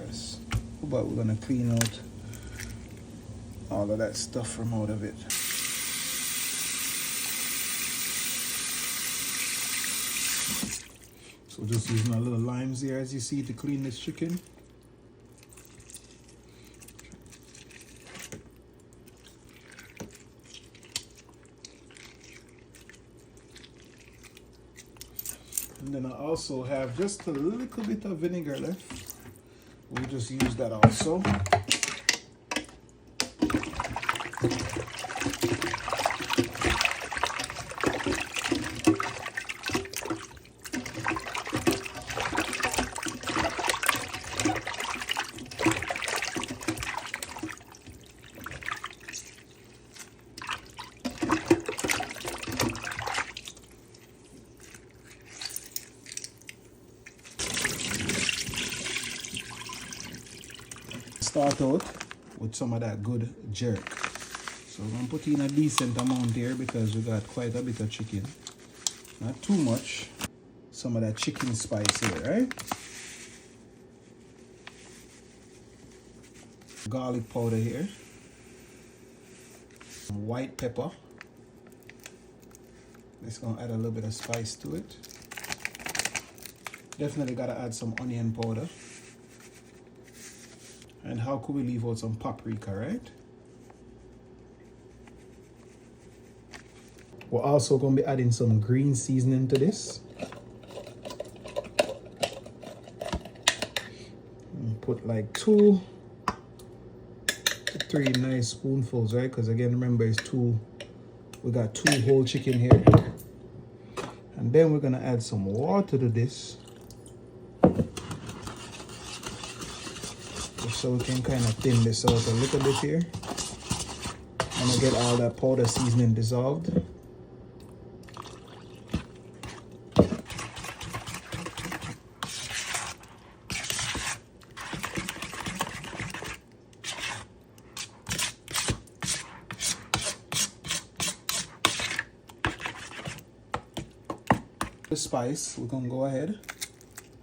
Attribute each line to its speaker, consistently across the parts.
Speaker 1: yes. But we're gonna clean out all of that stuff from out of it. So just using a little limes here, as you see, to clean this chicken. And then I also have just a little bit of vinegar left. We'll just use that also. Start out with some of that good jerk. So I'm going to put in a decent amount here because we got quite a bit of chicken. Not too much. Some of that chicken spice here, right? Garlic powder here. Some white pepper. It's going to add a little bit of spice to it. Definitely got to add some onion powder. And how could we leave out some paprika, right? We're also going to be adding some green seasoning to this. And put like 2 to 3 nice spoonfuls, right? Because again, remember, we got 2 whole chicken here. And then we're going to add some water to this. So we can kind of thin this out a little bit here. And we'll get all that powder seasoning dissolved. The spice, we're gonna go ahead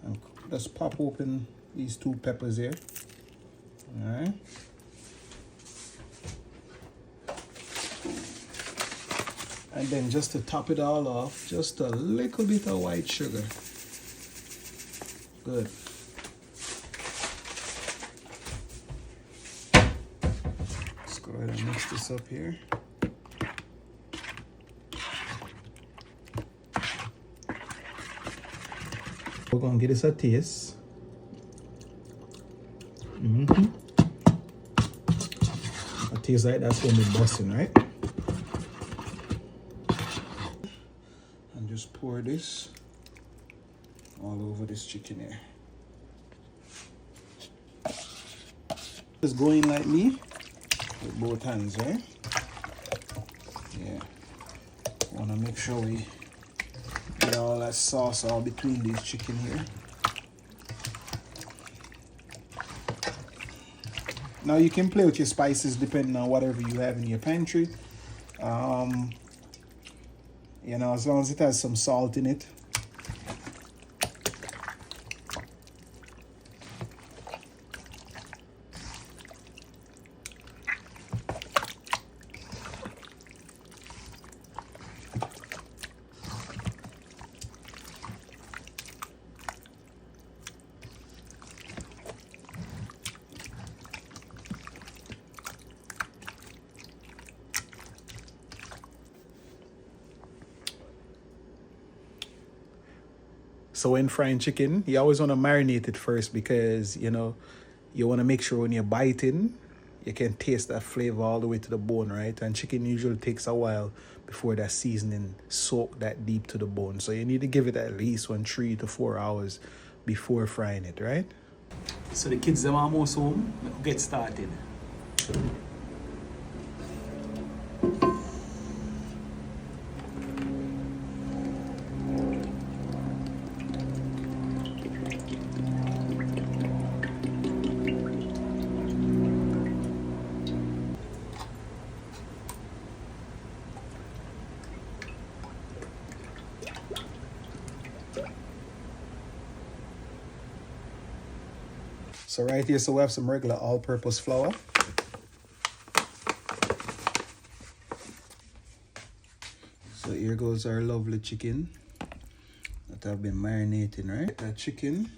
Speaker 1: and just pop open these 2 peppers here. All right. And then just to top it all off, just a little bit of white sugar. Good. Let's go ahead and mix this up here. We're gonna give this a taste. A taste like that's gonna be busting, right? And just pour this all over this chicken here. Just go in like me with both hands, right? Yeah. Wanna make sure we get all that sauce all between these chicken here. Now you can play with your spices depending on whatever you have in your pantry. You know, as long as it has some salt in it. So when frying chicken, you always want to marinate it first because, you know, you want to make sure when you're biting, you can taste that flavor all the way to the bone, right? And chicken usually takes a while before that seasoning soak that deep to the bone. So you need to give it at least 3 to 4 hours before frying it, right? So the kids are almost home. Get started. So right here, so we have some regular all-purpose flour. So here goes our lovely chicken that I've been marinating, right? That chicken,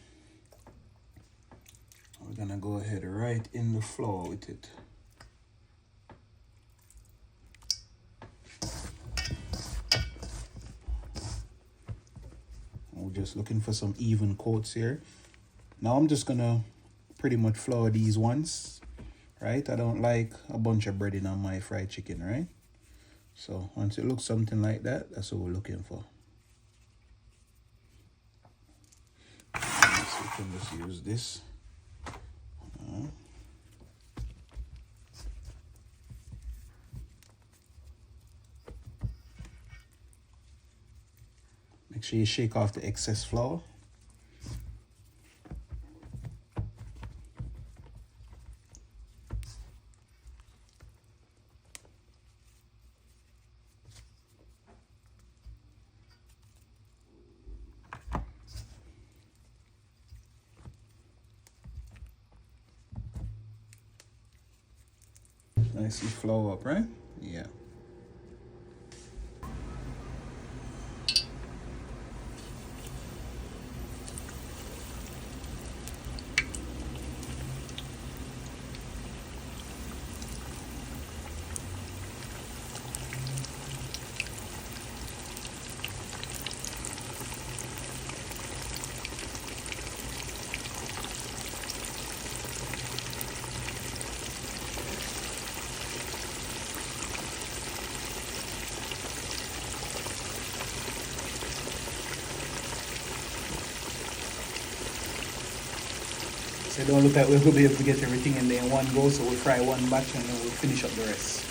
Speaker 1: we're gonna go ahead right in the flour with it. We're just looking for some even coats here. Now I'm just gonna pretty much flour these ones, right? I don't like a bunch of breading on my fried chicken, right? So once it looks something like that, that's what we're looking for. So we can just use this. Make sure you shake off the excess flour. Nicely flour up, right? Yeah. So it don't look like we're going to be able to get everything in there in one go, so we'll fry one batch and then we'll finish up the rest.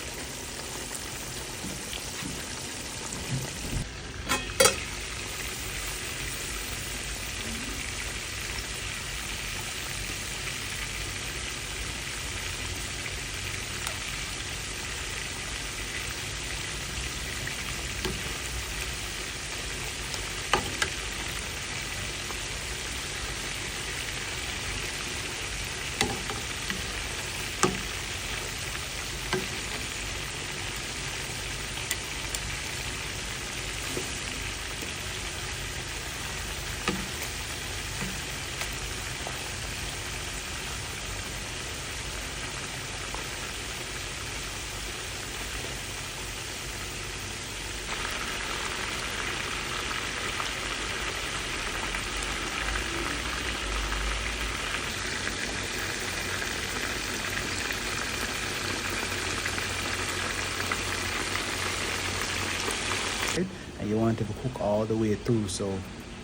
Speaker 1: And you want it to cook all the way through, so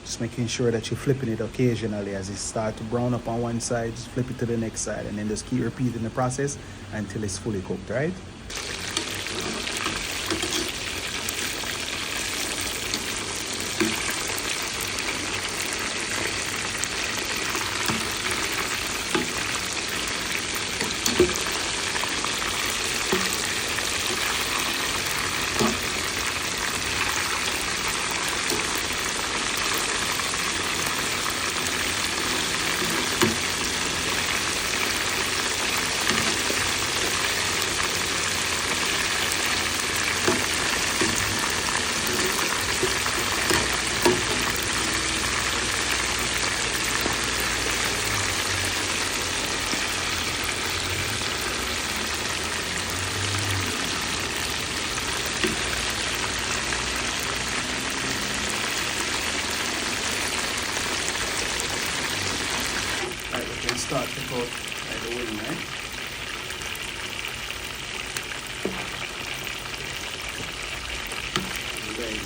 Speaker 1: just making sure that you're flipping it occasionally as it starts to brown up on one side, just flip it to the next side, and then just keep repeating the process until it's fully cooked, right? Start to cook by the wing, right? Right.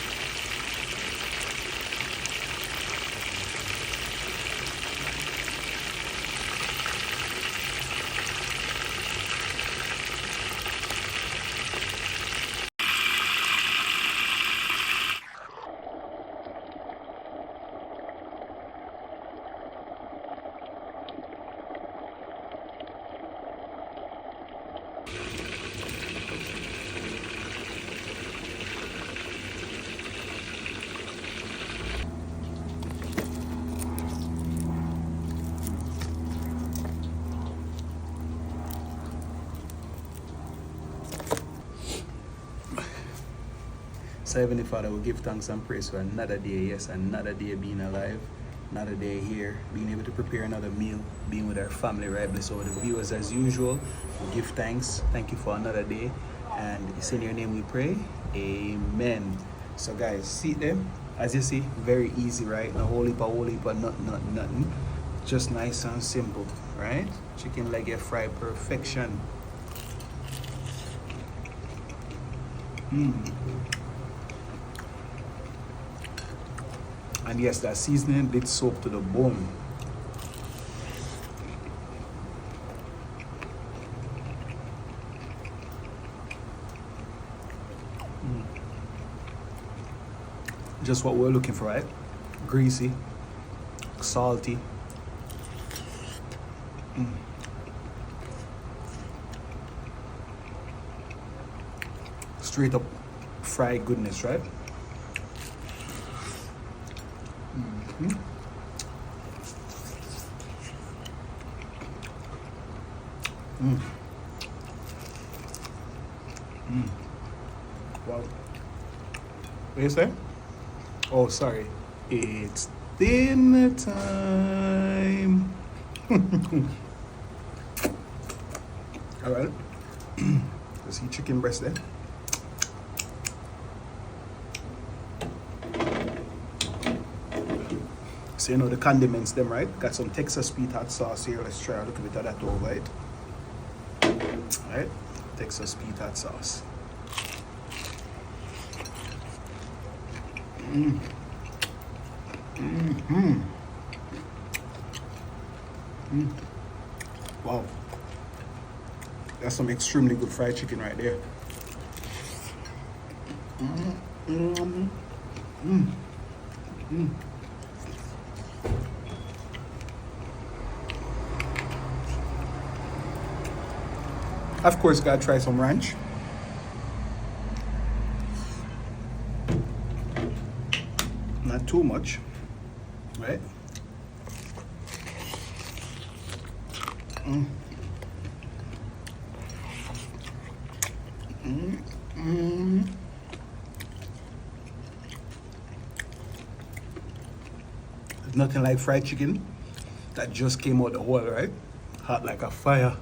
Speaker 1: So Heavenly Father, we give thanks and praise for another day, yes, another day being alive, another day here, being able to prepare another meal, being with our family, right? Bless all the viewers as usual. We give thanks. Thank you for another day. And it's in your name we pray. Amen. So guys, see them. As you see, very easy, right? No whole heap, nothing. Just nice and simple, right? Chicken leg air fry perfection. And yes, that seasoning did soak to the bone. Just what we're looking for, right? Greasy, salty. Straight up fried goodness, right? Wow. What you say? Oh, sorry. It's dinner time. All right. Let's see chicken breast there. So you know the condiments them, right? Got some Texas sweet hot sauce here. Let's try a little bit of that over it. All right, Texas sweet hot sauce. Wow, that's some extremely good fried chicken right there. Of course, gotta try some ranch. Not too much, right? There's nothing like fried chicken that just came out the hole, right? Hot like a fire.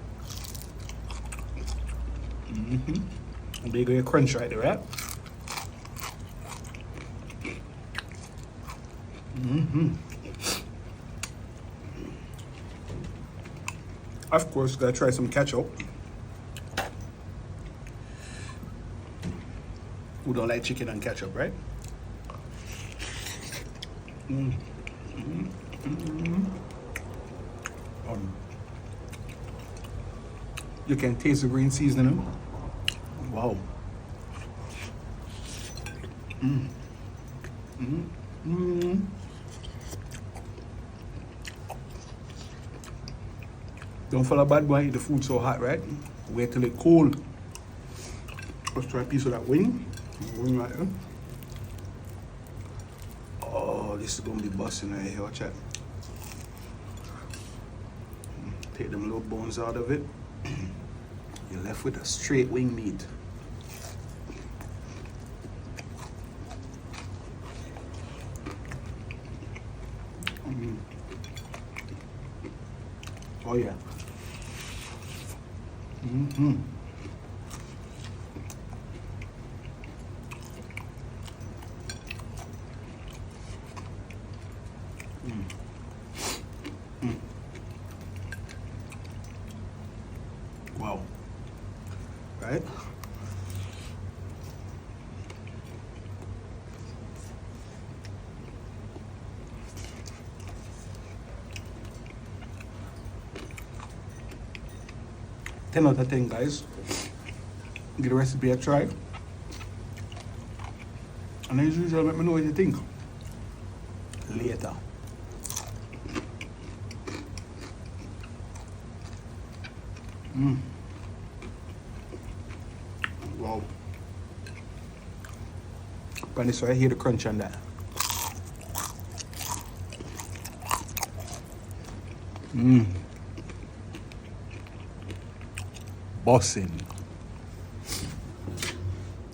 Speaker 1: And there you go, your crunch right there, right? Of course, gotta try some ketchup. Who don't like chicken and ketchup, right? You can taste the green seasoning. Wow. Don't follow Badbwoy, the food so hot, right? Wait till it cool. Let's try a piece of that wing. Wing right there. Oh, this is gonna be busting right here, watch that. Take them little bones out of it. You're left with a straight wing meat. Oh yeah. Wow. Right? Ten out of 10, guys. Give the recipe a try. And as usual, let me know what you think later. Wow. But this right here, the crunch on that. Bossing.